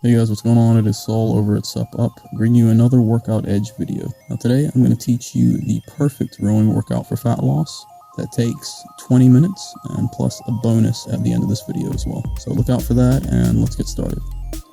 Hey guys, what's going on? It is Saul over at SUPP, bringing you another Workout Edge video. Now today I'm going to teach you the perfect rowing workout for fat loss that takes 20 minutes and plus a bonus at the end of this video as well. So look out for that and let's get started.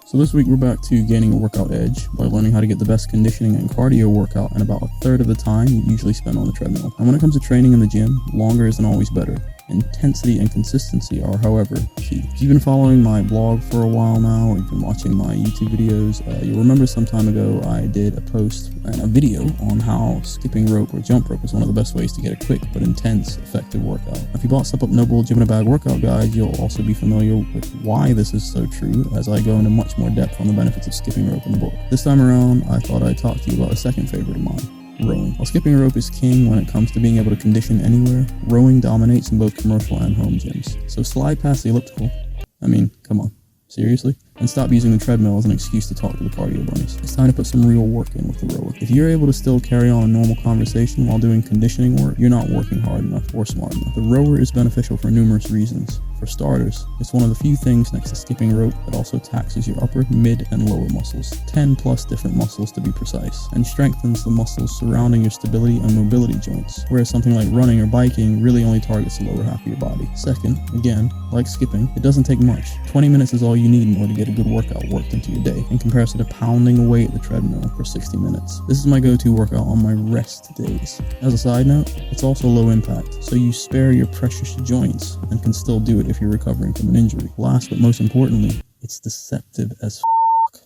So this week we're back to gaining a workout edge by learning how to get the best conditioning and cardio workout in about a third of the time you usually spend on the treadmill. And when it comes to training in the gym, longer isn't always better. Intensity and consistency are, however, key. If you've been following my blog for a while now, or you've been watching my YouTube videos, you'll remember some time ago I did a post and a video on how skipping rope or jump rope is one of the best ways to get a quick but intense, effective workout. If you bought SUPP No Bull Gym in a Bag workout guide, you'll also be familiar with why this is so true, as I go into much more depth on the benefits of skipping rope in the book. This time around, I thought I'd talk to you about a second favorite of mine. Rowing. While skipping rope is king when it comes to being able to condition anywhere, rowing dominates in both commercial and home gyms. So slide past the elliptical. I mean, come on. Seriously? And stop using the treadmill as an excuse to talk to the cardio bunnies. It's time to put some real work in with the rower. If you're able to still carry on a normal conversation while doing conditioning work, you're not working hard enough or smart enough. The rower is beneficial for numerous reasons. For starters, it's one of the few things next to skipping rope that also taxes your upper, mid, and lower muscles. 10 plus different muscles to be precise, and strengthens the muscles surrounding your stability and mobility joints, whereas something like running or biking really only targets the lower half of your body. Second, again, like skipping, it doesn't take much. 20 minutes is all you need in order to get a good workout worked into your day, in comparison to pounding away at the treadmill for 60 minutes. This is my go-to workout on my rest days. As a side note, it's also low impact, so you spare your precious joints and can still do it if you're recovering from an injury. Last but most importantly, it's deceptive as f***.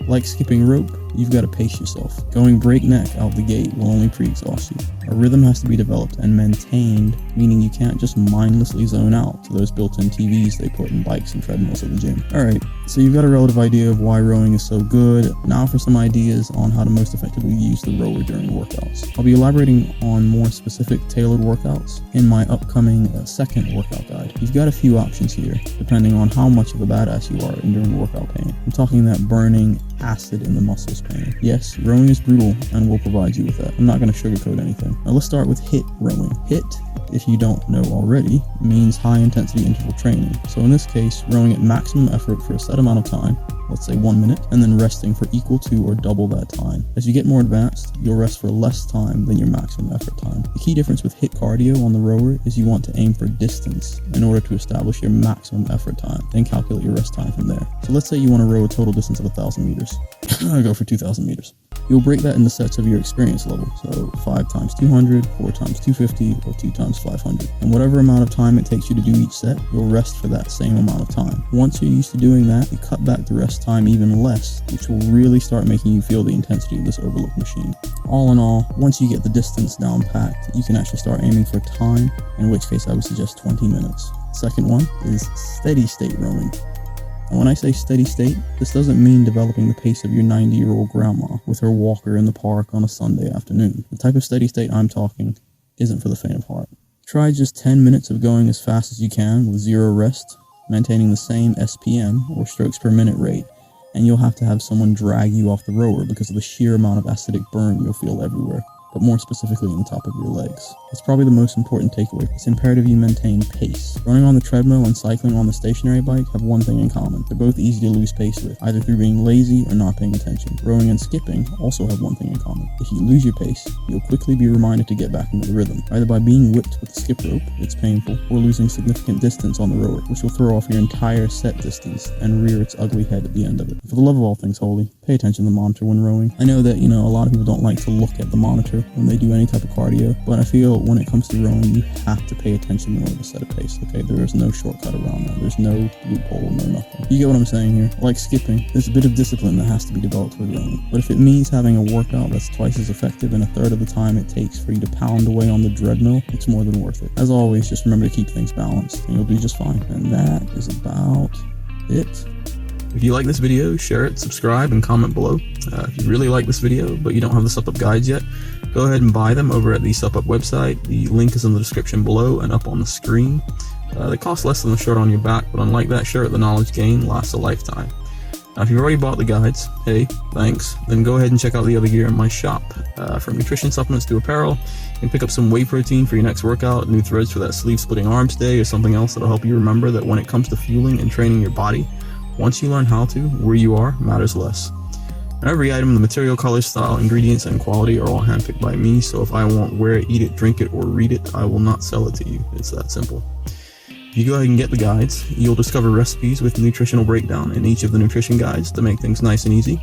Like skipping rope, you've got to pace yourself. Going breakneck out the gate will only pre-exhaust you. A rhythm has to be developed and maintained, meaning you can't just mindlessly zone out to those built-in TVs they put in bikes and treadmills at the gym. Alright, so you've got a relative idea of why rowing is so good. Now for some ideas on how to most effectively use the rower during workouts. I'll be elaborating on more specific tailored workouts in my upcoming second workout guide. You've got a few options here, depending on how much of a badass you are enduring workout pain. I'm talking that burning acid in the muscles pain. Yes, rowing is brutal and will provide you with that. I'm not going to sugarcoat anything. Now let's start with HIIT rowing. HIIT, if you don't know already, means high intensity interval training. So in this case, rowing at maximum effort for a set amount of time, let's say 1 minute, and then resting for equal to or double that time. As you get more advanced, you'll rest for less time than your maximum effort time. The key difference with HIIT cardio on the rower is you want to aim for distance in order to establish your maximum effort time, then calculate your rest time from there. So let's say you want to row a total distance of 1,000 meters. I'll go for 2,000 meters. You'll break that into sets of your experience level, so 5 times 200, 4 times 250, or 2 times 500. And whatever amount of time it takes you to do each set, you'll rest for that same amount of time. Once you're used to doing that, you cut back the rest time even less, which will really start making you feel the intensity of this overlooked machine. All in all, once you get the distance down packed, you can actually start aiming for time, in which case I would suggest 20 minutes. Second one is steady state rowing. And when I say steady state, this doesn't mean developing the pace of your 90-year-old grandma with her walker in the park on a Sunday afternoon. The type of steady state I'm talking isn't for the faint of heart. Try just 10 minutes of going as fast as you can with zero rest, maintaining the same SPM or strokes per minute rate, and you'll have to have someone drag you off the rower because of the sheer amount of acidic burn you'll feel everywhere, but more specifically in the top of your legs. That's probably the most important takeaway. It's imperative you maintain pace. Running on the treadmill and cycling on the stationary bike have one thing in common. They're both easy to lose pace with, either through being lazy or not paying attention. Rowing and skipping also have one thing in common. If you lose your pace, you'll quickly be reminded to get back into the rhythm, either by being whipped with the skip rope, it's painful, or losing significant distance on the rower, which will throw off your entire set distance and rear its ugly head at the end of it. For the love of all things holy, pay attention to the monitor when rowing. I know that, a lot of people don't like to look at the monitor when they do any type of cardio, but I feel when it comes to rowing, you have to pay attention in order to set a pace, okay? There is no shortcut around that. There's no loophole, no nothing. You get what I'm saying here? Like skipping, there's a bit of discipline that has to be developed with rowing. But if it means having a workout that's twice as effective in a third of the time it takes for you to pound away on the treadmill, it's more than worth it. As always, just remember to keep things balanced, and you'll do just fine. And that is about it. If you like this video, share it, subscribe, and comment below. If you really like this video, but you don't have the SUPP guides yet, go ahead and buy them over at the SUPP website. The link is in the description below and up on the screen. They cost less than the shirt on your back, but unlike that shirt, the knowledge gained lasts a lifetime. Now, if you've already bought the guides, hey, thanks, then go ahead and check out the other gear in my shop. From nutrition supplements to apparel, you can pick up some whey protein for your next workout, new threads for that sleeve splitting arms day, or something else that'll help you remember that when it comes to fueling and training your body, Once you learn how to, where you are matters less. Every item, the material, color, style, ingredients, and quality are all handpicked by me, so if I want wear it, eat it, drink it, or read it, I will not sell it to you. It's that simple. If you go ahead and get the guides, you'll discover recipes with nutritional breakdown in each of the nutrition guides to make things nice and easy,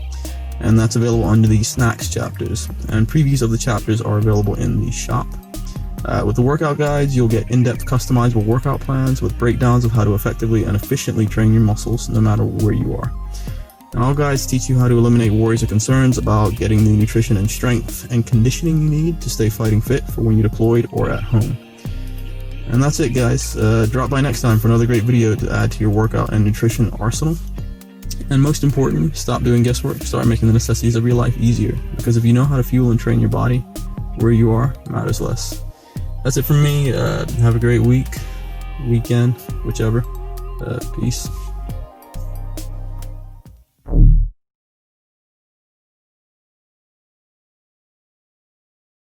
and that's available under the snacks chapters, and previews of the chapters are available in the shop. With the workout guides, you'll get in-depth customizable workout plans with breakdowns of how to effectively and efficiently train your muscles no matter where you are. And all guides teach you how to eliminate worries or concerns about getting the nutrition and strength and conditioning you need to stay fighting fit for when you're deployed or at home. And that's it, guys. Drop by next time for another great video to add to your workout and nutrition arsenal. And most importantly, stop doing guesswork, start making the necessities of your life easier, because if you know how to fuel and train your body, where you are matters less. That's it from me. Have a great week, weekend, whichever. Peace.